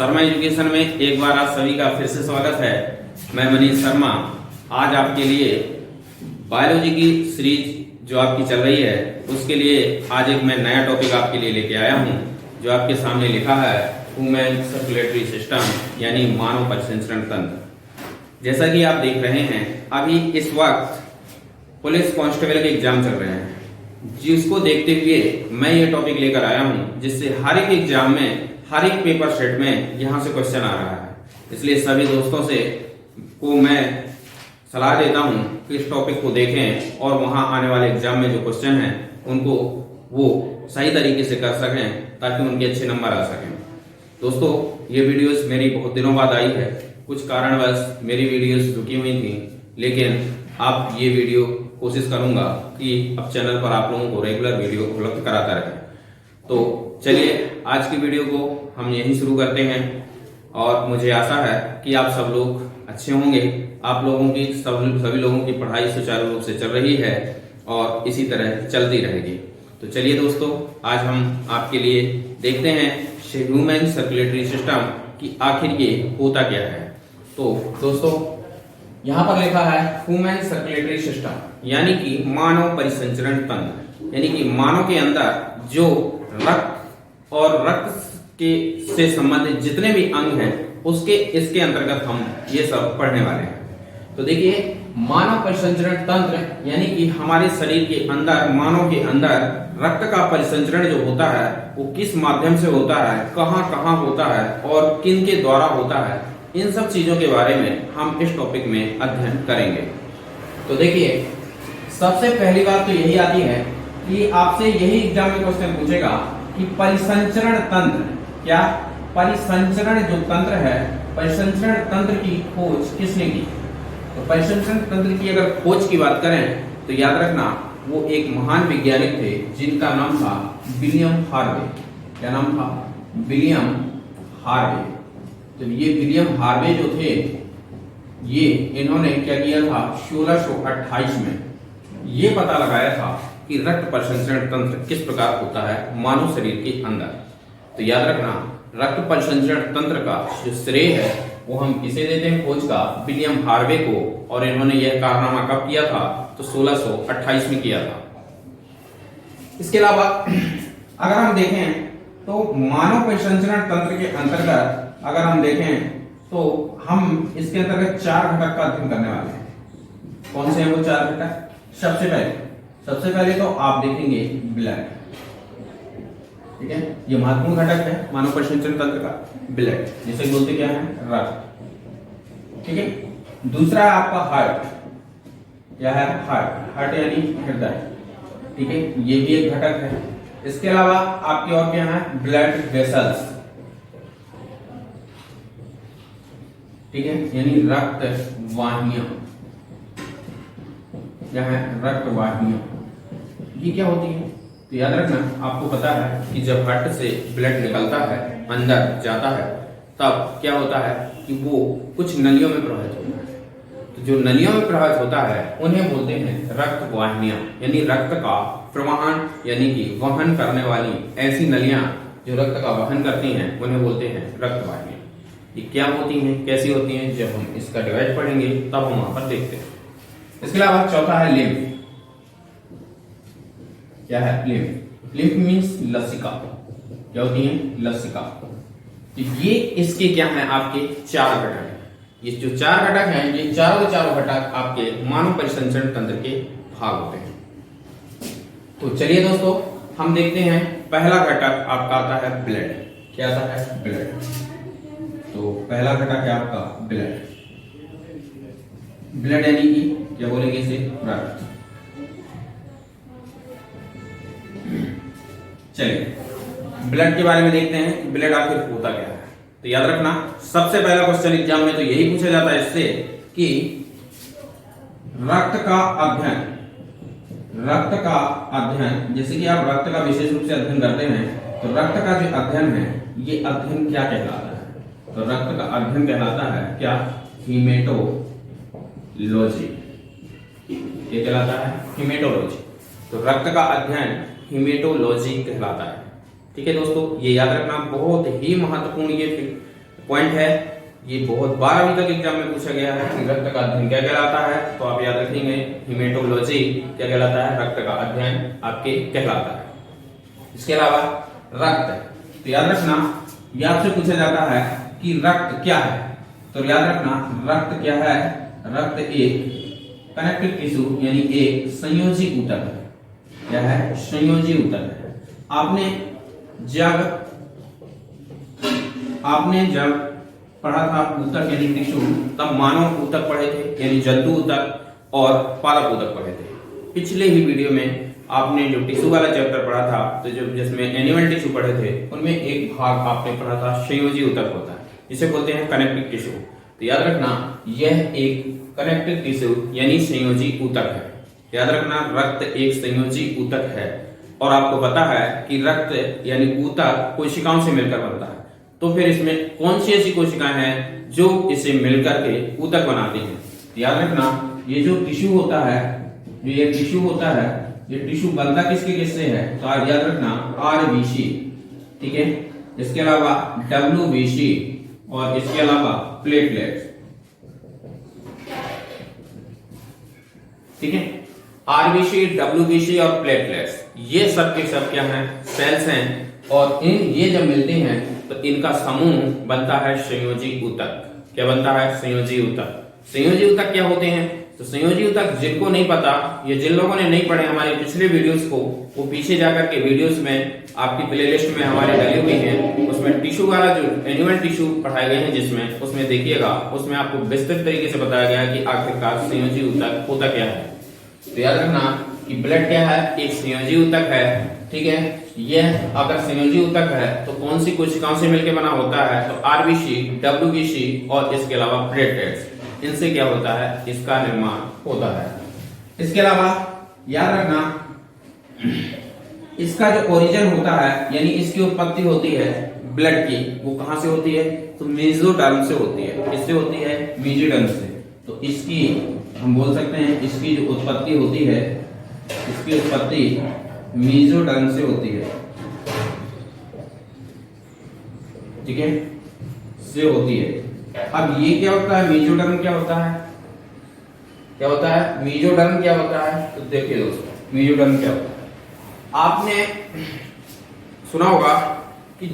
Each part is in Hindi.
शर्मा एजुकेशन में एक बार आप सभी का फिर से स्वागत है। मैं मनीष शर्मा आज आपके लिए बायोलॉजी की सीरीज जो आपकी चल रही है उसके लिए आज एक मैं नया टॉपिक आपके लिए लेके आया हूं, जो आपके सामने लिखा है ह्यूमन सर्कुलेटरी सिस्टम यानी मानव परिसंचरण तंत्र। जैसा कि आप देख रहे हैं अभी इस वक्त पुलिस कांस्टेबल के एग्जाम चल रहे हैं, जिसको देखते हुए मैं ये टॉपिक लेकर आया हूं, जिससे हर एक एग्जाम में हर एक पेपर सेट में यहां से क्वेश्चन आ रहा है। इसलिए सभी दोस्तों से को मैं सलाह देता हूं कि इस टॉपिक को देखें और वहां आने वाले एग्जाम में जो क्वेश्चन हैं उनको वो सही तरीके से कर सकें ताकि उनके अच्छे नंबर आ सकें। दोस्तों, ये वीडियोस मेरी बहुत दिनों बाद आई है, कुछ कारणवश मेरी वीडियोस रुकी हुई थी, लेकिन अब ये वीडियो कोशिश करूंगा कि अब चैनल पर आप लोगों को रेगुलर वीडियो उपलब्ध कराता रहे। तो चलिए आज की वीडियो को हम यहीं शुरू करते हैं और मुझे आशा है कि आप सब लोग अच्छे होंगे। आप लोगों की सभी लोगों की पढ़ाई सुचारू रूप से चल रही है और इसी तरह चलती रहेगी। तो चलिए दोस्तों, आज हम आपके लिए देखते हैं ह्यूमन सर्कुलेटरी सिस्टम की आखिर ये होता क्या है। तो दोस्तों, यहाँ पर लिखा है ह्यूमन सर्कुलेटरी सिस्टम यानी कि मानव परिसंचरण तंत्र, यानी कि मानव के अंदर जो रक्त और रक्त के से संबंधित जितने भी अंग हैं उसके इसके अंतर्गत हम ये सब पढ़ने वाले हैं। तो देखिए, मानव परिसंचरण तंत्र यानी कि हमारे शरीर के अंदर, मानव के अंदर रक्त का परिसंचरण जो होता है वो किस माध्यम से होता है, कहाँ कहाँ होता है और किन के द्वारा होता है, इन सब चीजों के बारे में हम इस टॉपिक में अध्ययन करेंगे। तो देखिए, सबसे पहली बात तो यही आती है कि आपसे यही एग्जाम में क्वेश्चन पूछेगा कि परिसंचरण तंत्र क्या, परिसंचरण जो तंत्र है, परिसंचरण तंत्र की खोज किसने की। तो परिसंचरण तंत्र की अगर खोज की बात करें तो याद रखना वो एक महान वैज्ञानिक थे जिनका नाम था विलियम हार्वे। क्या नाम था? William Harvey. तो ये विलियम हार्वे जो थे, ये इन्होंने क्या किया था, 1628 में ये पता लगाया था कि रक्त परिसंचरण तंत्र किस प्रकार होता है मानव शरीर के अंदर। तो याद रखना, रक्त परिसंचरण तंत्र का जो श्रेय है वो हम किसे देते हैं खोज का? विलियम हार्वे को। और इन्होंने यह कारनामा कब किया था? तो 1628 में किया था। इसके अलावा अगर हम देखें तो मानव परिसंचरण तंत्र के अंतर्गत अगर हम देखें तो हम इसके अंतर्गत 4 घटक का अध्ययन करने वाले हैं। कौन से हैं वो 4 घटक? सबसे पहले तो आप देखेंगे ब्लड। ठीक है, ये महत्वपूर्ण घटक है मानव परिसंचरण तंत्र का, ब्लड, जिसे बोलते क्या है? रक्त। ठीक है, दूसरा है आपका हार्ट। क्या है? हार्ट यानी हृदय। ठीक है, ये भी एक घटक है। इसके अलावा आपके और क्या है? Blood vessels. ठीक है, यानी रक्त वाहिनियां। क्या है? रक्त वाहिनियां। ये क्या होती है? तो याद रखना, आपको पता है कि जब हार्ट से ब्लड निकलता है, अंदर जाता है, तब क्या होता है कि वो कुछ नलियों में प्रवाहित होता है। तो जो नलियों में प्रवाहित होता है उन्हें बोलते हैं रक्त वाहिनियां, यानी रक्त का प्रवाहन यानी कि वहन करने वाली ऐसी नलियां जो रक्त का वहन करती हैं उन्हें बोलते हैं रक्त वाहिनियां। ये क्या होती हैं, कैसी होती हैं, जब हम इसका डिवाइड पढ़ेंगे तब हम वहां पर देखते हैं। इसके अलावा चौथा है लिम्फ। क्या है? लिम्फ। लिम्फ मीन्स लसिका। क्या होती है? लसिका। तो ये इसके क्या है? आपके 4 घटक हैं। ये जो 4 घटक हैं, ये चारों घटक आपके मानव परिसंचरण तंत्र के भाग होते हैं। तो चलिए दोस्तों, हम देखते हैं पहला घटक आपका आता है ब्लड। क्या आता है? ब्लड। तो पहला घटक है आपका ब्लड। ब्लड यानी कि क्या बोलेंगे इसे? रक्त। चलिए ब्लड के बारे में देखते हैं, ब्लड आखिर होता क्या है। तो याद रखना, सबसे पहला क्वेश्चन एग्जाम में तो यही पूछा जाता है इससे कि रक्त का अध्ययन, जैसे कि आप रक्त का विशेष रूप से अध्ययन करते हैं, तो रक्त का जो अध्ययन है ये अध्ययन क्या कहलाता है? तो रक्त का अध्ययन कहलाता है क्या? हीमेटोलॉजी। ये कहलाता है हीमेटोलॉजी। तो रक्त का अध्ययन हीमेटोलॉजी कहलाता है। ठीक है दोस्तों, ये याद रखना, बहुत ही महत्वपूर्ण ये पॉइंट है, ये बहुत बार अभी तक एग्जाम में पूछा गया है कि रक्त का अध्ययन क्या कहलाता है, तो आप याद रखेंगे हिमेटोलॉजी क्या कहलाता है, रक्त का अध्ययन आपके कहलाता है। इसके अलावा रक्त, तो याद रखना ये आपसे पूछा जाता है कि रक्त क्या है, तो याद रखना रक्त क्या है, रक्त एक कनेक्टिव टिश्यू यानी एक संयोजी ऊतक है। क्या है? संयोजी ऊतक है। आपने जब पढ़ा था ऊतक यानी टिश्यू, तब मानव ऊतक पढ़े थे यानी जंतु ऊतक और पादप ऊतक पढ़े थे। पिछले ही वीडियो में आपने जो टिश्यू वाला चैप्टर पढ़ा था, तो जो जिसमें एनिमल टिश्यू पढ़े थे, उनमें एक भाग आपने पढ़ा था संयोजी ऊतक होता है, जिसे बोलते हैं कनेक्टिव टिश्यू। तो याद रखना यह एक कनेक्टिव टिश्यू यानी संयोजी ऊतक है। याद रखना रक्त एक संयोजी ऊतक है, और आपको पता है कि रक्त यानी ऊतक कोशिकाओं से मिलकर बनता है। तो फिर इसमें कौन सी ऐसी कोशिकाएं हैं जो इसे मिलकर के ऊतक बनाती हैं? याद रखना ये जो टिश्यू होता है, जो ये टिश्यू होता है, ये टिश्यू बनता किसके किससे है? तो याद रखना आरबीसी, ठीक है, इसके अलावा डब्ल्यूबीसी और इसके अलावा प्लेटलेट्स, ठीक है। आरबीसी, डब्ल्यूबीसी और प्लेटलेट्स ये सब के सब क्या हैं? सेल्स हैं, और ये जब मिलते हैं तो इनका समूह बनता है संयोजी ऊतक। क्या बनता है? संयोजी ऊतक। संयोजी ऊतक क्या होते हैं? तो संयोजी ऊतक जिनको नहीं पता, या जिन लोगों ने नहीं पढ़े हमारे पिछले वीडियोस को, वो पीछे जाकर के वीडियोस में आपकी प्लेलिस्ट में हमारे डले हुए हैं, उसमें टिश्यू वाला जो एनिमल टिश्यू पढ़ाए गए हैं जिसमें, उसमें देखिएगा, उसमें आपको विस्तृत तरीके से बताया गया है कि आखिरकार संयोजी ऊतक होता क्या है। तो याद रखना कि ब्लड क्या है? एक संयोजी ऊतक है, ठीक है। यह अगर संयोजी ऊतक है तो कौन सी कोशिकाओं से मिलकर बना होता है? तो आरबीसी, डब्ल्यूबीसी और इसके अलावा प्लेटलेट्स, इनसे क्या होता है? इसका निर्माण होता है। इसके अलावा याद रखना इसका जो ओरिजिन होता है यानी इसकी उत्पत्ति होती है ब्लड की, वो कहां से होती है? तो मेसोडर्म से होती है। किससे होती है? मेसोडर्म से। तो इसकी हम बोल सकते हैं इसकी जो उत्पत्ति होती है, इसकी उत्पत्ति मेसोडर्म से होती है, ठीक है, से होती है। अब ये क्या होता है? मेसोडर्म क्या होता है? क्या होता है? मेसोडर्म क्या होता है? तो देखिए दोस्तों, मेसोडर्म क्या होता है? आपने सुना होगा कि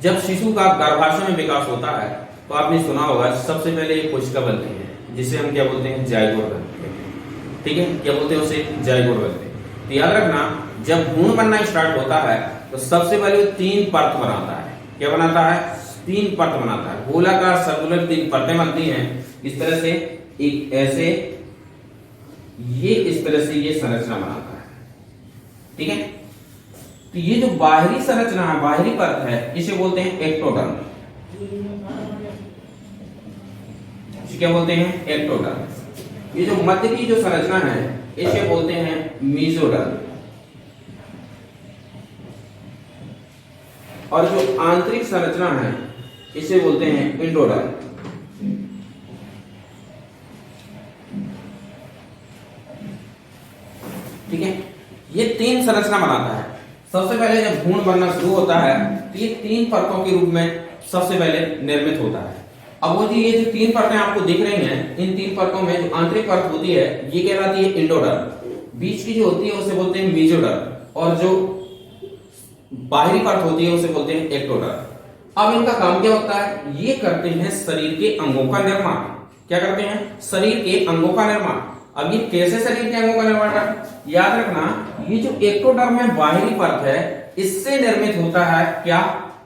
जब शिशु का गर्भाशय में विकास होता है, तो आपने सुना होगा सबसे पहले एक कोशिका बनती है, जिसे हम क्या बोलते हैं? जाइगोट बनते हैं, ठीक है। क्या बोलते हैं उसे? जाइगोट बनते हैं। तो याद रखना जब भ्रूण बनना स्टार्ट होता है तो सबसे पहले वो 3 परत बनाता है। क्या बनाता है? 3 परत बनाता है, गोलाकार सर्कुलर 3 परतें बनती हैं। इस तरह से एक ऐसे, ये इस तरह से ये संरचना बनाता है, ठीक है। तो ये जो बाहरी संरचना है, बाहरी परत है, इसे बोलते हैं एक्टोडर्म। क्या बोलते हैं? एक्टोडर्म। ये जो मध्य की जो संरचना है, इसे बोलते हैं मेसोडर्म। और जो आंतरिक संरचना है, इसे बोलते हैं एंडोडर्म। ठीक है, ये 3 संरचना बनाता है। सबसे पहले जब भ्रूण बनना शुरू होता है तो ये 3 परतों के रूप में सबसे पहले निर्मित होता है। अब वो जी ये जो 3 परतें आपको दिख रही हैं, इन 3 परतों में जो आंतरिक परत होती है ये कहलाती है एंडोडर्म, बीच की जो होती है उसे बोलते हैं मेसोडर्म, और जो बाहरी परत होती है उसे बोलते हैं एक्टोडर्म। अब इनका काम क्या होता है? ये करते हैं शरीर के अंगों का निर्माण। क्या करते हैं? शरीर के अंगों का निर्माण। अब ये कैसे शरीर के अंगों का निर्माण करते? याद रखना ये जो एक्टोडर्म है, बाहरी परत है, इससे निर्मित होता है क्या?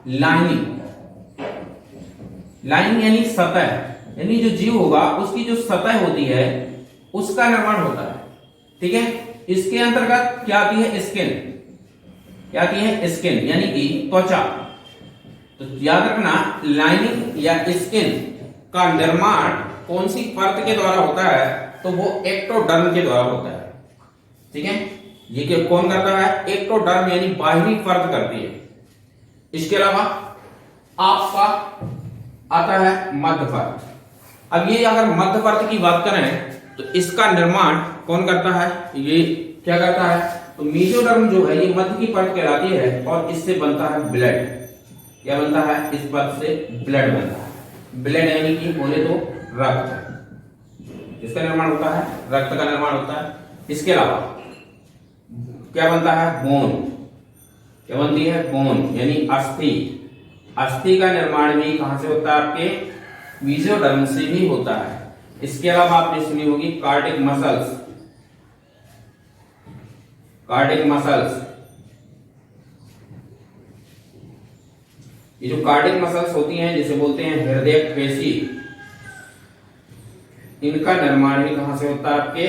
लाइनिंग। लाइनिंग यानी सतह, यानी जो जीव होगा उसकी जो सतह होती है उसका निर्माण होता है, ठीक है। इसके अंतर्गत क्या आती है? स्किन। क्या आती है? स्किन यानी कि त्वचा। तो याद रखना लाइनिंग या स्किन का निर्माण कौन सी परत के द्वारा होता है? तो वो एक्टोडर्म के द्वारा होता है, ठीक है। ये कौन करता है? एक्टोडर्म यानी बाहरी परत करती है। इसके अलावा आपका आता है मध्य परत। अब ये अगर मध्य परत की बात करें तो इसका निर्माण कौन करता है? ये क्या करता है? तो मेसोडर्म जो है ये मध्य की परत कहलाती है और इससे बनता है ब्लड। क्या बनता है, इस पद से ब्लड बनता है। ब्लड यानी कि बोले तो रक्त, इसका निर्माण होता है, रक्त का निर्माण होता है। इसके अलावा क्या बनता है, बोन, क्या बनती है, बोन यानी अस्थि। अस्थि का निर्माण भी कहां से होता है, आपके मेसोडर्म से भी होता है। इसके अलावा आपने सुनी होगी कार्डिक मसल्स, कार्डिक मसल्स, ये जो कार्डिक मसल्स होती हैं जिसे बोलते हैं हृदय पेशी, इनका निर्माण भी कहां से होता है,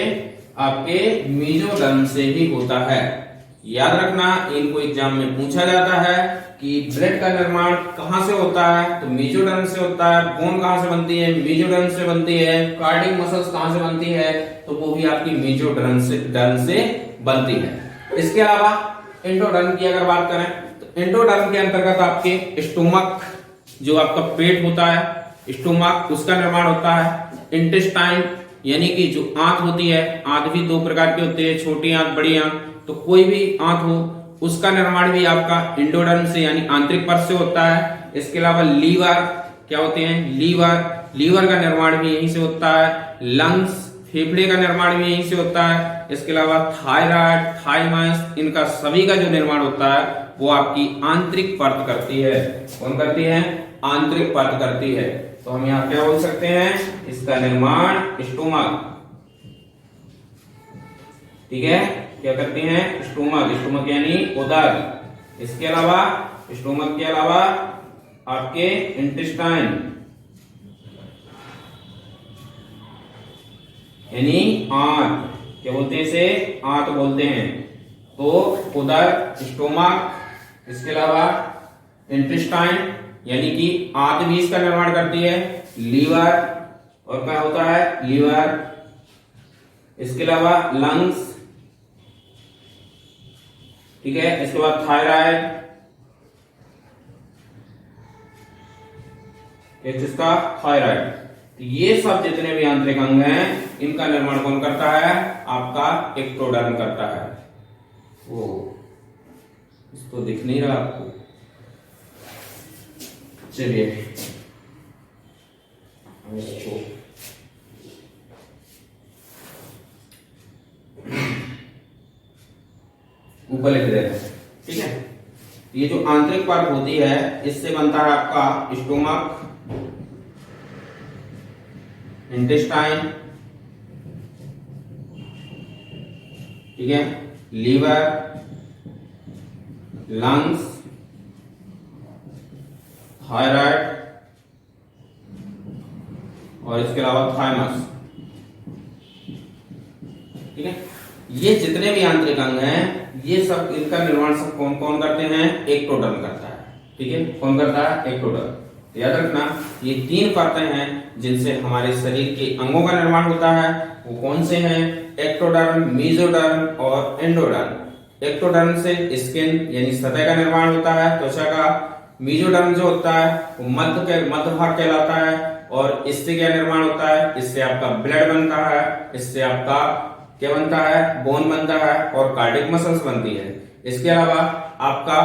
आपके मेसोडर्म से ही होता है। याद रखना, इनको एग्जाम में पूछा जाता है कि ब्लड का निर्माण कहां से होता है, तो मेसोडर्म से होता है। बोन कहां से बनती है, मेसोडर्म से बनती है। कार्डिक मसल्स कहां से बनती है, तो वो भी आपकी मेसोडर्म से बनती है। इसके अलावा एंडोडर्म की अगर बात करें तो एंडोडर्म के अंतर्गत आपके स्टोमक, जो आपका पेट होता है, स्टोमक, उसका निर्माण होता है। इंटेस्टाइन यानी कि जो आंत होती है, आंत भी दो प्रकार की होती है, छोटी आंत, बड़ी आंत, तो कोई भी आंत हो उसका निर्माण भी आपका एंडोडर्म से यानी आंतरिक परत से होता है। इसके अलावा लीवर, क्या होते हैं, लीवर का निर्माण भी यहीं से होता है। लंग्स, फेफड़े का निर्माण भी यहीं से होता है। इसके अलावा थायराइड, थाइमस, इनका सभी का जो निर्माण होता है वो आपकी आंतरिक परत करती है। कौन करती है, आंतरिक परत करती है। तो हम यहाँ क्या बोल सकते हैं, इसका निर्माण स्टोमक, ठीक है, क्या करते हैं, स्टोमक, स्टोमक यानी उदर। इसके अलावा स्टोमक के अलावा आपके इंटेस्टाइन यानी आंत, क्या बोलते हैं इसे, आंत बोलते हैं। तो उदर, स्टोमक, इसके अलावा इंटेस्टाइन यानी कि आंत भी इसका निर्माण करती है। लीवर, और क्या होता है, लीवर, इसके अलावा लंग्स, ठीक है, इसके बाद थायराइड, जिसका थायराइड। तो ये सब जितने भी आंतरिक अंग हैं इनका निर्माण कौन करता है, आपका एक्टोडर्म करता है। वो इसको दिख नहीं रहा आपको, चलिए इसको ऊपर लिख देते हैं, ठीक है। ये जो आंतरिक परत होती है इससे बनता है आपका स्टोमक, इंटेस्टाइन, ठीक है, लीवर, लंग्स, थायराइड और इसके अलावा थाइमस, ठीक है। ये जितने भी आंतरिक अंग हैं ये सब, इनका निर्माण सब कौन कौन करते हैं, एक्टोडर्म करता है, ठीक है। कौन करता है, एक्टोडर्म। याद रखना, ये तीन परतें हैं जिनसे हमारे शरीर के अंगों का निर्माण होता है। वो कौन से हैं, एक्टोडर्म, मेसोडर्म और एंडोडर्म। एक्टोडर्म से स्किन यानी सतह का निर्माण होता है, त्वचा का। मेसोडर्म जो होता है वो मध्य भाग कहलाता है, और इससे क्या निर्माण होता है, इससे आपका ब्लड बनता है, इससे आपका क्या बनता है, बोन बनता है और कार्डिक मसल्स बनती है। इसके अलावा आपका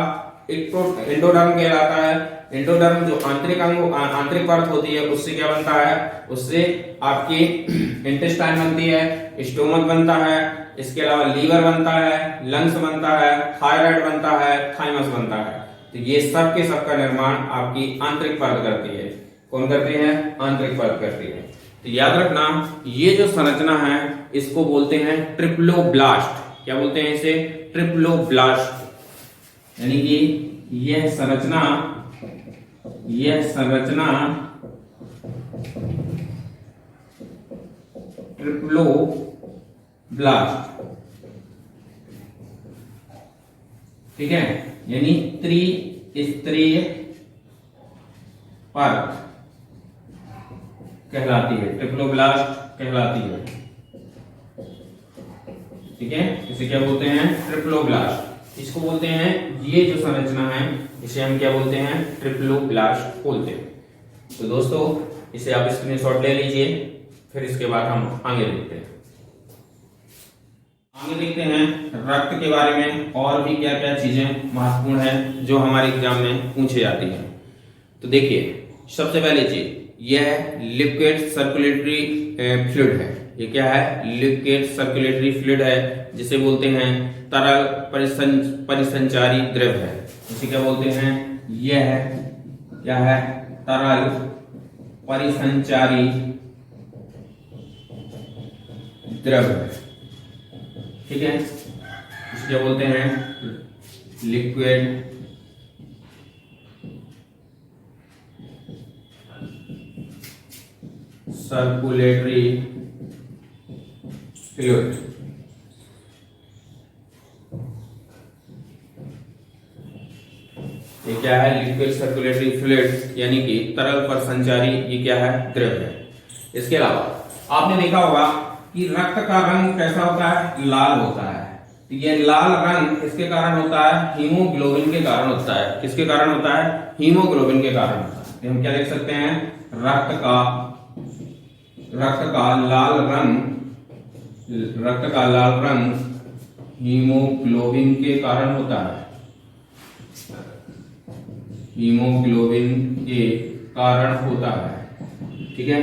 एंडोडर्म कहलाता है। एंडोडर्म जो आंतरिक परत होती है उससे क्या बनता है, उससे आपकी इंटेस्टाइन बनती है, स्टोमक बनता है, इसके अलावा लीवर बनता है, लंग्स बनता है, थायराइड बनता है, थाइमस बनता है। तो ये सब के सब का निर्माण आपकी आंतरिक परत करती है। कौन करती है, आंतरिक परत करती है। तो याद रखना, ये जो संरचना है इसको बोलते हैं ट्रिप्लोब्लास्ट। क्या बोलते हैं इसे, ट्रिप्लोब्लास्ट। यानी कि यह संरचना ट्रिप्लोब्लास्ट, ठीक है, यानी त्रिस्तरीय परत कहलाती है, ट्रिप्लोब्लास्ट कहलाती है, ठीक है। इसे क्या बोलते हैं, ट्रिप्लोब्लास्ट। इसको बोलते हैं, ये जो संरचना है इसे हम क्या बोलते हैं, ट्रिप्लोब्लास्ट बोलते हैं। तो दोस्तों इसे आप स्क्रीनशॉट ले लीजिए, फिर इसके बाद हम आगे देखते हैं। आगे देखते हैं रक्त के बारे में और भी क्या क्या चीजें महत्वपूर्ण है जो हमारे एग्जाम में पूछी जाती है। तो देखिए, सबसे पहली चीज यह लिक्विड सर्कुलेटरी फ्लूइड है। ये क्या है? लिक्विड सर्कुलेटरी फ्लूइड है, जिसे बोलते हैं तरल परिसंचारी द्रव है। इसे क्या बोलते हैं? यह क्या है? तरल परिसंचारी द्रव है। ठीक है, इसे क्या बोलते हैं? Liquid circulatory fluid. ये क्या है? लिक्विड सर्कुलेटरी फ्लूइड, यानी कि तरल परिसंचारी ये क्या है? द्रव है। इसके अलावा आपने देखा होगा कि रक्त का रंग कैसा होता है? लाल होता है। तो ये लाल रंग किसके कारण होता है? हीमोग्लोबिन के कारण होता है। किसके कारण होता है? हीमोग्लोबिन के कारण होता है। तो हम क्या देख सकते हैं? रक्त का लाल रंग हीमोग्लोबिन के कारण होता है। हीमोग्लोबिन के कारण होता है। ठीक है,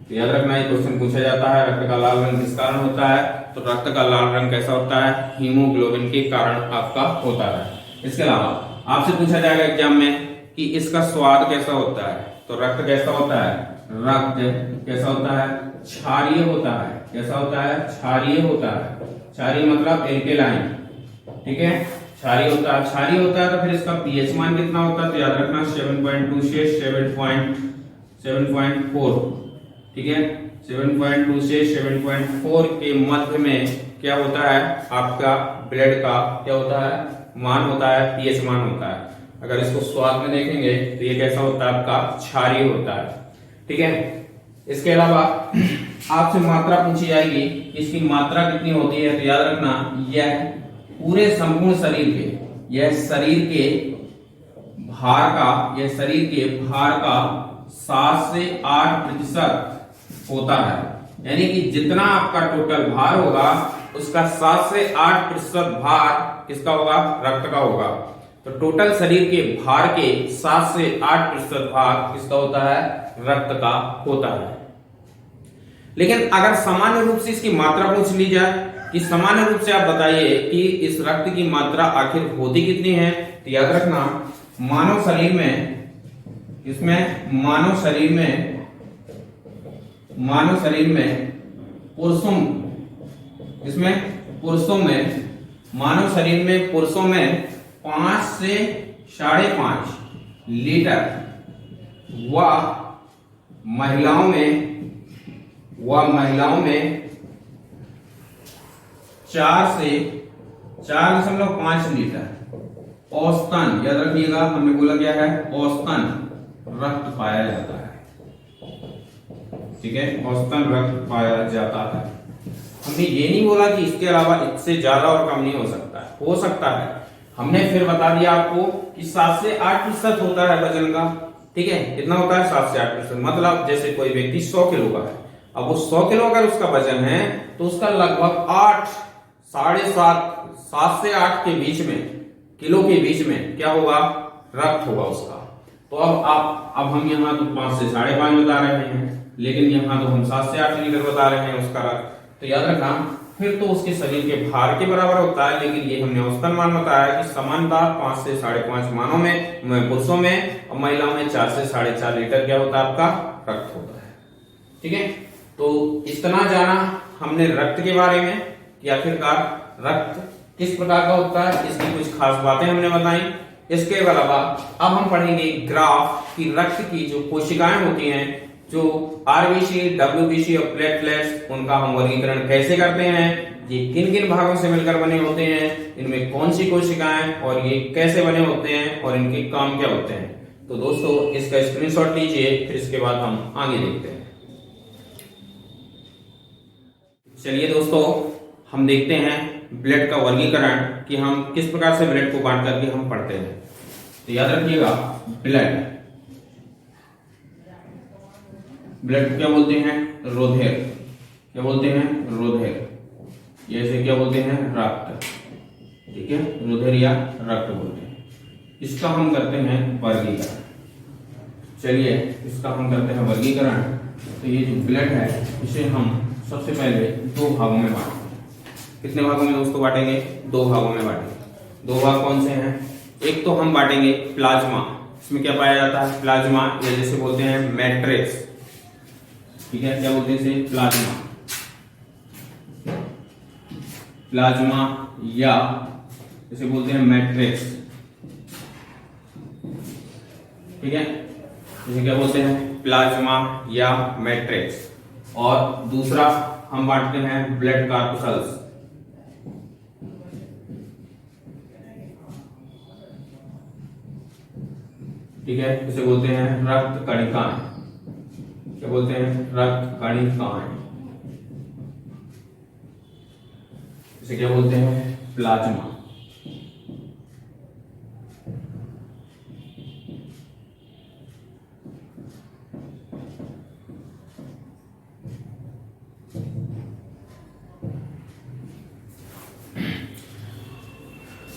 तो याद रखना, ये क्वेश्चन पूछा जाता है रक्त का लाल रंग किस कारण होता है? तो रक्त का लाल रंग कैसा होता है? हीमोग्लोबिन के कारण आपका होता है। इसके अलावा आपसे पूछा जाएगा एग्जाम में कि इसका स्वाद कैसा होता है? तो रक्त कैसा होता है? रक्त कैसा होता है? क्षारीय होता है। कैसा होता है? क्षारीय होता है। क्षारीय मतलब एल्केलाइन। ठीक है, क्षारीय होता है। क्षारीय होता है तो फिर इसका पीएच मान कितना होता है? तो याद रखना 7.2 से 7.4। ठीक है, 7.2 से 7.4 के मध्य में क्या होता है? आपका ब्लड का क्या होता है? मान होता है, पीएच मान होता है। अगर इसको स्वाद में देखेंगे तो ये कैसा होता है? आपका क्षारीय होता है। ठीक है, इसके अलावा आपसे मात्रा पूछी जाएगी, इसकी मात्रा कितनी होती है? तो याद रखना, यह पूरे संपूर्ण शरीर के, यह शरीर के भार का 7 से 8% होता है। यानी कि जितना आपका टोटल भार होगा उसका 7 से 8% भार किसका होगा? रक्त का होगा। तो टोटल शरीर के भार के 7 से 8% भाग किसका होता है? रक्त का होता है। लेकिन अगर सामान्य रूप से इसकी मात्रा पूछ ली जाए कि सामान्य रूप से आप बताइए कि इस रक्त की मात्रा आखिर होती कितनी है? तो याद रखना, मानव शरीर में पुरुषों में 5 से 5.5 लीटर व महिलाओं में 4 से 4.5 लीटर औसतन, याद रखिएगा, हमने बोला क्या है? औसतन रक्त पाया जाता है। ठीक है, औसतन रक्त पाया जाता है। हमने ये नहीं बोला कि इसके अलावा इससे ज्यादा और कम नहीं हो सकता है, हो सकता है। हमने फिर बता दिया आपको कि 7 से 8% होता है वजन का। ठीक है, कितना होता है? 7 से 8%। मतलब जैसे कोई व्यक्ति 100 किलो का है, अब वो 100 किलो अगर उसका वजन है तो उसका लगभग 8, 7 से 8 के बीच में, किलो के बीच में क्या होगा? रक्त होगा उसका। तो अब हम यहाँ तो 5 से 5.5 बता रहे हैं, लेकिन यहाँ तो हम 7 से 8 लीटर बता रहे हैं उसका रक्त। तो याद रखना, फिर तो उसके शरीर के भार के बराबर होता है, लेकिन ये हमने औसतन मान बताया कि समानता 5 से 5.5 मानों में, पुरुषों में, और महिलाओं में 4 से 4.5 लीटर क्या होता है? आपका रक्त होता है। ठीक है, तो इतना जाना हमने रक्त के बारे में कि आखिरकार रक्त किस प्रकार का होता है, इसकी कुछ खास बातें हमने बताई। इसके अलावा अब हम पढ़ेंगे ग्राफ की रक्त की जो कोशिकाएं होती हैं, जो आरबीसी, डब्ल्यूबीसी और प्लेटलेट्स, उनका हम वर्गीकरण कैसे करते हैं, ये किन किन भागों से मिलकर बने होते हैं, इनमें कौन सी कोशिकाएं और ये कैसे बने होते हैं और इनके काम क्या होते हैं। तो दोस्तों इसका स्क्रीनशॉट लीजिए, फिर इसके बाद हम आगे देखते हैं। चलिए दोस्तों, हम देखते हैं ब्लड का वर्गीकरण कि हम किस प्रकार से ब्लड को बांट करके हम पढ़ते हैं। तो याद रखिएगा, ब्लड को क्या बोलते हैं? रोधिर। क्या बोलते हैं? रोधिर। जैसे क्या बोलते हैं? रक्त। ठीक है, रोधिर या रक्त बोलते हैं। इसका हम करते हैं वर्गीकरण। चलिए इसका हम करते हैं वर्गीकरण। तो ये जो ब्लड है इसे हम सबसे पहले दो भागों में बांटेंगे। कितने भागों में दोस्तों बांटेंगे? दो भागों में बांटेंगे। दो भाग कौन से हैं? एक तो हम बांटेंगे प्लाज्मा, इसमें क्या पाया जाता है? प्लाज्मा, या जैसे बोलते हैं मैट्रिक्स। ठीक है, क्या बोलते हैं इसे? प्लाज्मा। प्लाज्मा या जैसे बोलते हैं मैट्रिक्स। ठीक है, इसे क्या बोलते हैं? प्लाज्मा या मैट्रिक्स। और दूसरा हम बांटते हैं ब्लड कार्पसल्स। ठीक है, इसे बोलते हैं रक्त कणिकाएं। क्या बोलते हैं? रक्त कणिकाएं। इसे क्या बोलते हैं? प्लाज्मा।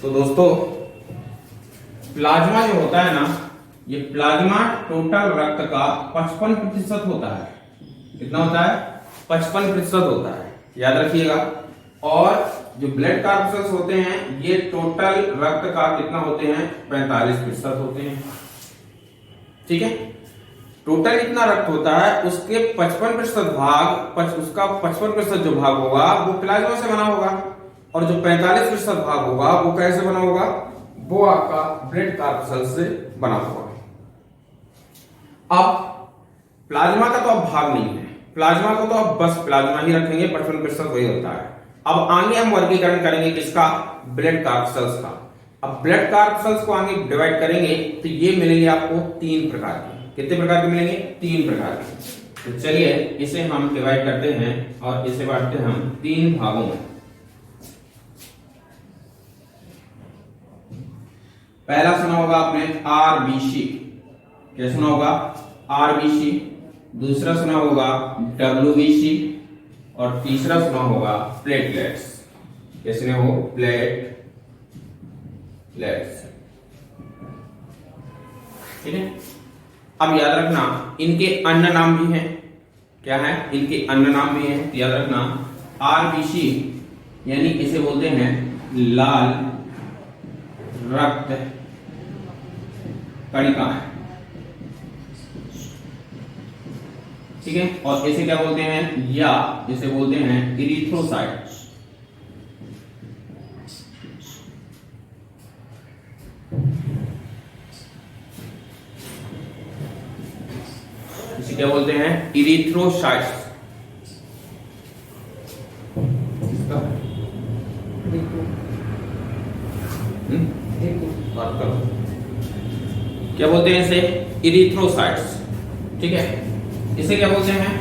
तो दोस्तों प्लाज्मा जो होता है ना, ये प्लाज्मा टोटल रक्त का 55% होता है। कितना होता है? 55% होता है, याद रखिएगा। और जो ब्लड कार्पसल्स होते हैं ये टोटल रक्त का कितना होते हैं? 45% होते हैं। ठीक है, टोटल इतना रक्त होता है, उसके 55% भाग, उसका 55% जो भाग होगा वो प्लाज्मा से बना होगा, और जो 45% भाग होगा वो कैसे बना होगा? वो आपका ब्लड कार्पसल से बना होगा। अब प्लाज्मा का तो अब भाग नहीं है, प्लाज्मा को तो अब बस प्लाज्मा ही रखेंगे, 55% वही होता है। अब आगे हम वर्गीकरण करेंगे किसका? ब्लड कार्पसल्स का। अब ब्लड कार्पसल्स को आगे डिवाइड करेंगे तो ये मिलेंगे आपको 3 प्रकार के। कितने प्रकार के मिलेंगे? 3 प्रकार के। तो चलिए इसे हम डिवाइड करते हैं और इसे बांटते हैं हम 3 भागों में। पहला सुना होगा आपने आरबीसी। क्या सुना होगा? आरबीसी। दूसरा सुना होगा डब्ल्यूबीसी, और तीसरा सुना होगा प्लेटलेट्स। कैसे हो? प्लेटलेट्स। ठीक है, अब याद रखना इनके अन्य नाम भी हैं। क्या है? इनके अन्य नाम भी हैं, याद रखना। आरबीसी यानी इसे बोलते हैं लाल रक्त कणिकाएं। ठीक है, और इसे क्या बोलते हैं? या इसे बोलते हैं इरिथ्रोसाइट्स। इसे क्या बोलते हैं? इरिथ्रोसाइट्स। बात करो, क्या बोलते हैं इसे? इरिथ्रोसाइट्स। ठीक है, इसे क्या बोलते हैं?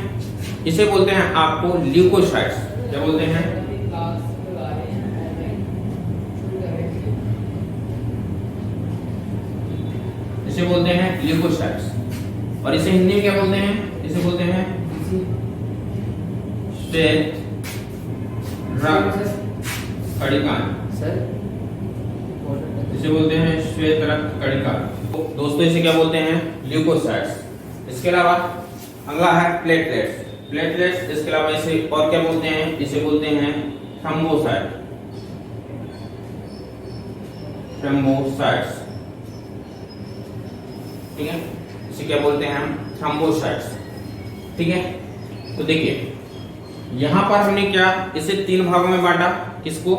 इसे बोलते हैं आपको ल्यूकोसाइट्स। क्या बोलते हैं? इसे बोलते हैं ल्यूकोसाइट्स। और इसे हिंदी में क्या बोलते हैं? इसे बोलते हैं श्वेत रक्त कणिकाएं। इसे बोलते हैं श्वेत रक्त कणिका। दोस्तों इसे क्या बोलते हैं? ल्यूकोसाइट्स। इसके अलावा अगला है प्लेटलेट्स। प्लेटलेट्स, इसके अलावा इसे और क्या बोलते हैं? इसे बोलते हैं थ्रोम्बोसाइट। थ्रोम्बोसाइट्स। ठीक है, इसे क्या बोलते हैं हम? थ्रोम्बोसाइट्स। ठीक है, तो देखिए यहां पर हमने क्या इसे 3 भागों में बांटा। किसको?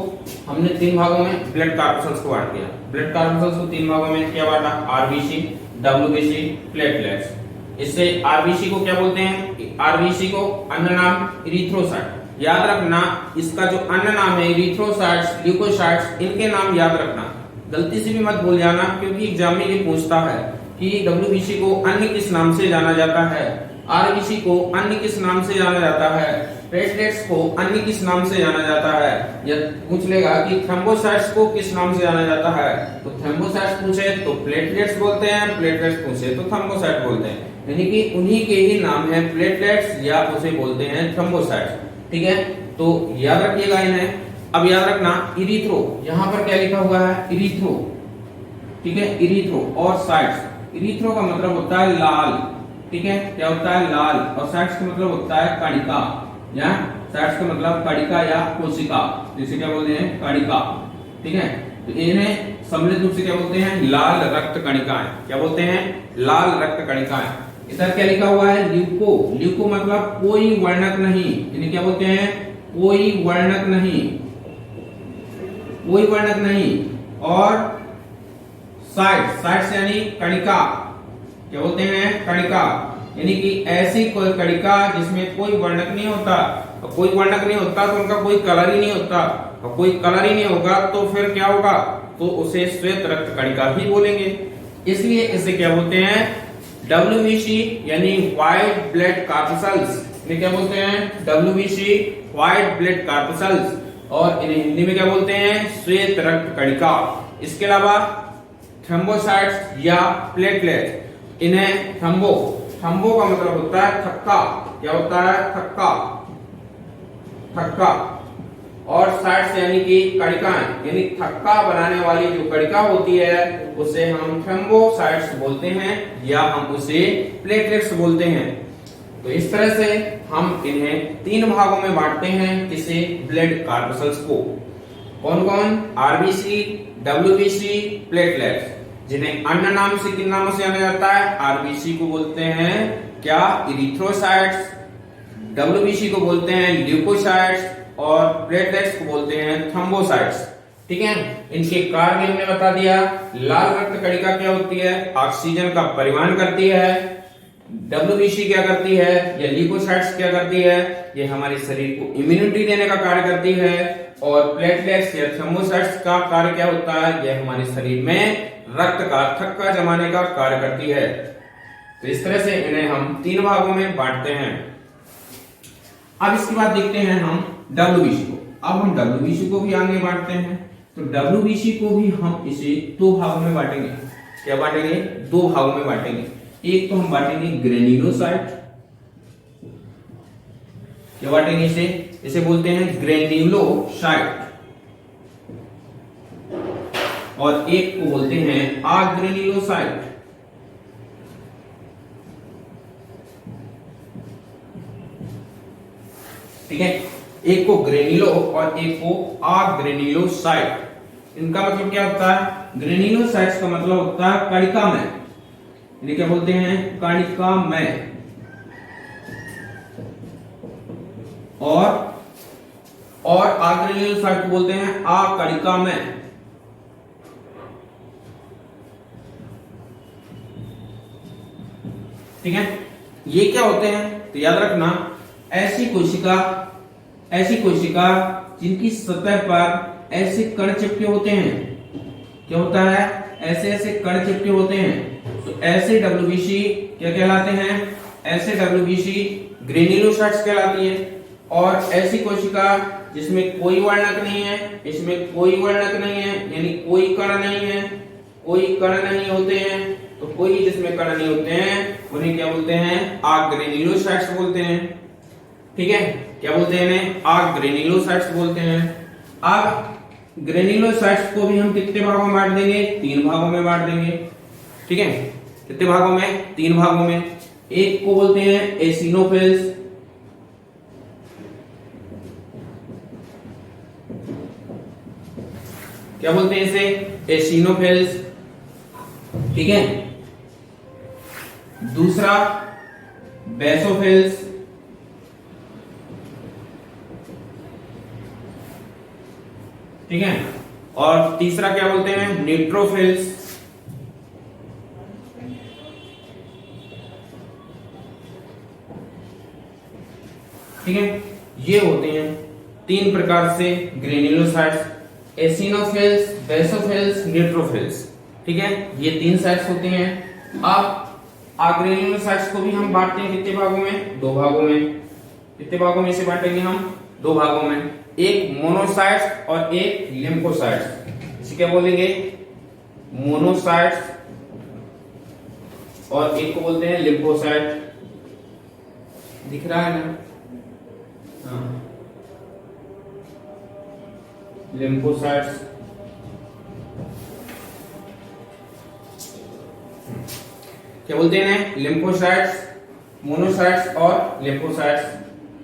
हमने 3 भागों में ब्लड कार्पसल्स को बांट दिया। ब्लड कार्पसल्स को 3 भागों में क्या बांटा? RBC, WBC, platelets. इससे आरबीसी को क्या बोलते हैं? आरबीसी को अन्य नाम इरिथ्रोसाइट। याद रखना इसका जो अन्य नाम है इरिथ्रोसाइट्स, ल्यूकोसाइट्स, इनके नाम याद रखना, गलती से भी मत भूल जाना, क्योंकि एग्जाम में ये पूछता है कि डब्ल्यूबीसी को अन्य किस नाम से जाना जाता है, आरबीसी को अन्य किस नाम से जाना जाता है, प्लेटलेट्स को अन्य किस नाम से जाना जाता है, या पूछ लेगा कि थ्रोम्बोसाइट्स को किस नाम से जाना जाता है। तो थ्रोम्बोसाइट्स पूछे तो प्लेटलेट्स बोलते हैं, प्लेटलेट्स पूछे तो थ्रोम्बोसाइट बोलते हैं, यानी कि उन्हीं के ही नाम है प्लेटलेट्स, या उसे बोलते हैं थ्रोम्बोसाइट्स। ठीक है, तो याद रखिएगा इन्हें। अब याद रखना इरिथ्रो, यहां पर क्या लिखा हुआ है? इरिथ्रो। ठीक है, इरिथ्रो और साइट्स, इरिथ्रो का मतलब होता है लाल, ठीक है, क्या होता है लाल, और साइट्स का मतलब होता है कणिका, या साइट्स का मतलब कणिका या कोशिका, जिसे क्या बोलते हैं कणिका, ठीक है। तो इन्हें सम्मिलित रूप से क्या बोलते हैं लाल रक्त कणिकाएं, क्या बोलते हैं लाल रक्त कणिकाएं। इधर क्या लिखा हुआ है ल्यूको, ल्यूको मतलब कोई वर्णक नहीं, इन्हें क्या बोलते हैं कोई वर्णक नहीं, कोई वर्णक नहीं। और साइट्स यानी कणिका, क्या बोलते हैं कणिका, यानी कि ऐसी कोई कणिका जिसमें कोई वर्णक नहीं होता, और कोई वर्णक नहीं होता तो उनका कोई कलर ही नहीं होता, और कोई कलर ही नहीं होगा तो फिर क्या होगा, तो उसे श्वेत रक्त कणिका ही बोलेंगे। इसलिए इसे क्या बोलते हैं WBC यानी व्हाइट ब्लड कॉर्पस्कल्स, इन्हें क्या बोलते हैं WBC व्हाइट ब्लड कॉर्पस्कल्स, और इन्हें हिंदी में क्या बोलते हैं श्वेत रक्त कणिका। इसके अलावा थ्रोम्बोसाइट्स या प्लेटलेट, इन्हें थम्बो का मतलब होता है थक्का, क्या होता है थक्का, और साइट्स यानी कि कणिकाएं, यानी थक्का बनाने वाली जो कणिका होती है उसे हम थ्रोम्बोसाइट्स बोलते हैं, या हम उसे प्लेटलेट्स बोलते हैं। तो इस तरह से हम इन्हें 3 भागों में बांटते हैं, किसे ब्लड कॉर्पस्कल्स को। कौन कौन, RBC, WBC, प्लेटलेट्स, जिन्हें अन्य नाम से किन नामों से जाना जाता है, RBC को बोलते हैं क्या इरिथ्रोसाइट्स, WBC को बोलते हैं ल्यूकोसाइट्स, और प्लेटलेट्स को बोलते हैं थ्रोम्बोसाइट्स, ठीक है। इनके कार्य हमने बता दिया। लाल रक्त कणिका क्या होती है, ऑक्सीजन का परिवहन करती है। WBC क्या करती है, या ल्यूकोसाइट्स क्या करती है, ये हमारे शरीर को इम्यूनिटी देने का कार्य करती है। और प्लेटलेट्स या थ्रोम्बोसाइट्स का कार्य क्या होता है, यह हमारे शरीर में रक्त का थक्का जमाने का कार्य करती है। तो इस तरह से इन्हें हम 3 भागों में बांटते हैं। अब इसके बाद देखते हैं हम WBC को। अब हम WBC को भी आगे बांटते हैं। तो WBC को भी हम इसे 2 भागों में बांटेंगे। क्या बांटेंगे, 2 भागों में बांटेंगे। एक तो हम बांटेंगे ग्रेन्युलोसाइट, क्या बांटेंगे इसे बोलते हैं ग्रेन्युलोसाइट, और एक को बोलते हैं अग्रेन्युलोसाइट। ठीक है, एक को ग्रेन्युलो और एक को अग्रेन्युलोसाइट। इनका मतलब क्या होता है, ग्रेन्युलोसाइट्स का मतलब होता है कणिका में, इन्हें क्या बोलते हैं कणिका में, और अग्रेन्युलोसाइट को बोलते हैं अकणिका में। ठीक है, ये क्या होते हैं, तो याद रखना ऐसी कोशिका जिनकी सतह पर ऐसे कण चिपके होते हैं, क्या होता है ऐसे कण चिपके होते हैं, तो ऐसे WBC क्या कहलाते हैं, ऐसे WBC ग्रेन्युलोसाइट्स कहलाती है। और ऐसी कोशिका जिसमें कोई वर्णक नहीं है, इसमें कोई वर्णक नहीं है, यानी कोई कण नहीं है, कोई कण नहीं होते हैं, तो कोई जिसमें कण नहीं होते हैं उन्हें क्या बोलते हैं, अग्रेन्युलोसाइट्स बोलते हैं। ठीक है, क्या बोलते हैं इन्हें, अग्रेन्युलोसाइट्स बोलते हैं। अब ग्रेन्युलोसाइट्स को भी हम कितने भागों में बांट देंगे, 3 भागों में बांट देंगे। ठीक है, कितने भागों में, 3 भागों में। एक को बोलते हैं एसिनोफिल्स, क्या बोलते हैं इसे, एसिनोफिल्स। ठीक है, दूसरा बेसोफिल्स, ठीक है, और तीसरा क्या बोलते हैं, न्यूट्रोफिल्स। ठीक है, ये होते हैं 3 प्रकार से ग्रेन्युलोसाइट्स, एसिनोफिल्स, बेसोफिल्स, न्यूट्रोफिल्स। ठीक है, ये 3 साइट्स होते हैं। अब अग्रेन्युलोसाइट्स को भी हम बांटते हैं कितने भागों में, 2 भागों में। कितने भागों में इसे बांटेंगे हम, 2 भागों में। एक मोनोसाइट्स और एक लिम्फोसाइट्स। इसे क्या बोलेंगे, मोनोसाइट्स, और एक को बोलते हैं लिम्फोसाइट। दिख रहा है ना, हाँ, लिम्फोसाइट्स। क्या बोलते हैं, लिम्फोसाइट्स, मोनोसाइट्स और लिम्फोसाइट्स।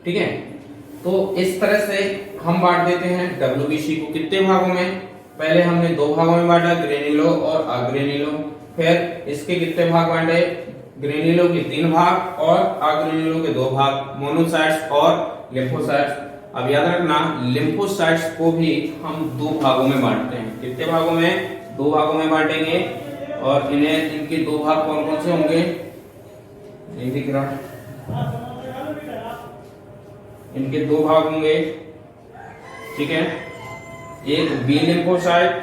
ठीक है, तो इस तरह से हम बांट देते हैं डब्ल्यूबीसी को कितने भागों में। पहले हमने 2 भागों में बांटा, ग्रेन्युलो और अग्रेन्युलो। फिर इसके कितने भाग बांटे, ग्रेन्युलो के 3 भाग और अग्रेन्युलो के 2 भाग, मोनोसाइट्स और लिम्फोसाइट्स। अब याद रखना, लिम्फोसाइट्स को भी हम 2 भागों में बांटते हैं। कितने भागों में, 2 भागों में बांटेंगे। और इन्हें, इनके 2 भाग कौन कौन से होंगे, नहीं दिख रहा, इनके 2 भाग होंगे। ठीक है, एक बी लिम्फोसाइट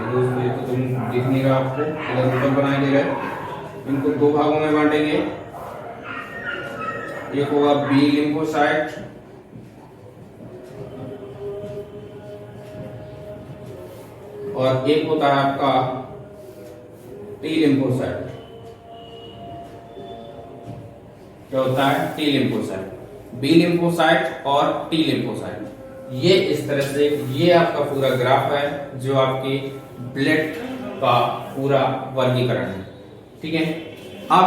दोस्तों, ये तो तुम दिख नहीं रहा आपको, इधर ऊपर बनाए दे रहे। इनको 2 भागों में बांटेंगे। एक होगा बी लिम्फोसाइट और एक होता है आपका टी लिम्फोसाइट। क्या होता है, टी लिम्फोसाइट, बी लिम्फोसाइट और टी लिम्फोसाइट। ये इस तरह से, ये आपका पूरा ग्राफ है जो आपकी ब्लड का पूरा वर्गीकरण है। ठीक है, अब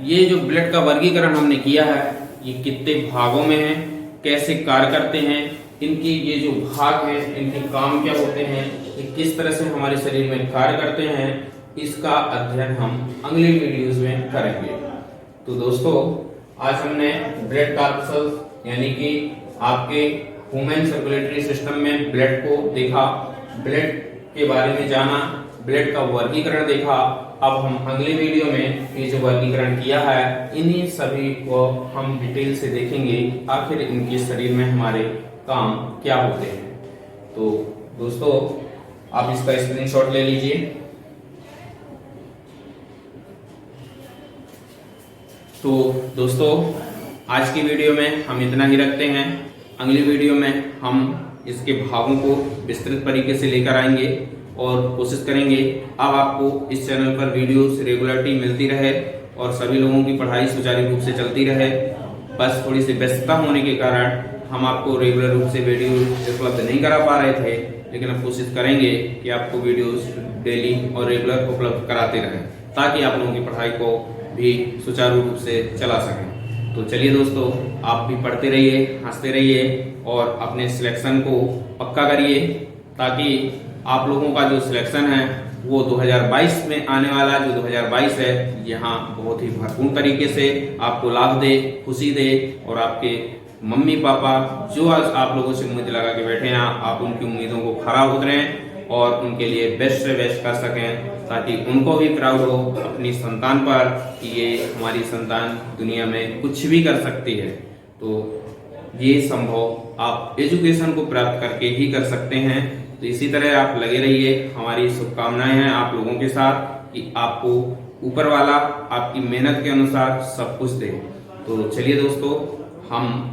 ये जो ब्लड का वर्गीकरण हमने किया है, ये कितने भागों में है, कैसे कार्य करते हैं, इनकी ये जो भाग है, इनके काम क्या होते हैं, ये किस तरह से हमारे शरीर में कार्य करते हैं, इसका अध्ययन हम अगले वीडियोस में करेंगे। तो दोस्तों, आज हमने ब्लड कॉर्पस्कल्स यानी कि आपके ह्यूमन सर्कुलेटरी सिस्टम में ब्लड को देखा, ब्लड के बारे में जाना, ब्लड का वर्गीकरण देखा। अब हम अगले वीडियो में ये जो वर्गीकरण किया है, इन्हीं सभी को हम डिटेल से देखेंगे, आखिर इनके शरीर में हमारे काम क्या होते हैं। तो दोस्तों, आप इसका स्क्रीनशॉट ले लीजिए। तो दोस्तों, आज की वीडियो में हम इतना ही रखते हैं। अगली वीडियो में हम इसके भागों को विस्तृत तरीके से लेकर आएंगे और कोशिश करेंगे अब आपको इस चैनल पर वीडियोस रेगुलरिटी मिलती रहे और सभी लोगों की पढ़ाई सुचारू रूप से चलती रहे। बस थोड़ी सी व्यस्तता होने के कारण हम आपको रेगुलर रूप से वीडियो उपलब्ध नहीं करा पा रहे थे, लेकिन हम कोशिश करेंगे कि आपको वीडियोस डेली और रेगुलर उपलब्ध कराते रहें, ताकि आप लोगों की पढ़ाई को भी सुचारू रूप से चला सकें। तो चलिए दोस्तों, आप भी पढ़ते रहिए, हंसते रहिए और अपने सिलेक्शन को पक्का करिए, ताकि आप लोगों का जो सिलेक्शन है वो 2022 में आने वाला, जो 2022 है, यहाँ बहुत ही भरपूर तरीके से आपको लाभ दे, खुशी दे और आपके मम्मी पापा जो आज आप लोगों से उम्मीद लगा के बैठे हैं, आप उनकी उम्मीदों को खरा उतरें और उनके लिए बेस्ट से बेस्ट कर सकें, ताकि उनको भी प्राउड हो अपनी संतान पर कि ये हमारी संतान दुनिया में कुछ भी कर सकती है। तो ये संभव आप एजुकेशन को प्राप्त करके ही कर सकते हैं। तो इसी तरह आप लगे रहिए, हमारी शुभकामनाएं हैं आप लोगों के साथ कि आपको ऊपर वाला आपकी मेहनत के अनुसार सब कुछ दे। तो चलिए दोस्तों, हम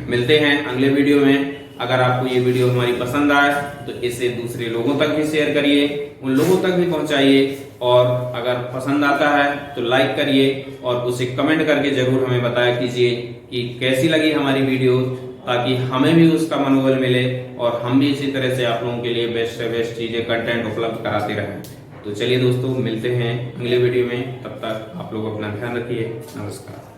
मिलते हैं अगले वीडियो में। अगर आपको ये वीडियो हमारी पसंद आए तो इसे दूसरे लोगों तक भी शेयर करिए, उन लोगों तक भी पहुंचाइए, और अगर पसंद आता है तो लाइक करिए और उसे कमेंट करके जरूर हमें बताया कीजिए कि कैसी लगी हमारी वीडियो, ताकि हमें भी उसका मनोबल मिले और हम भी इसी तरह से आप लोगों के लिए बेस्ट से बेस्ट चीजें, कंटेंट उपलब्ध कराते रहें। तो चलिए दोस्तों, मिलते हैं अगले वीडियो में। तब तक आप लोग अपना ध्यान रखिए। नमस्कार।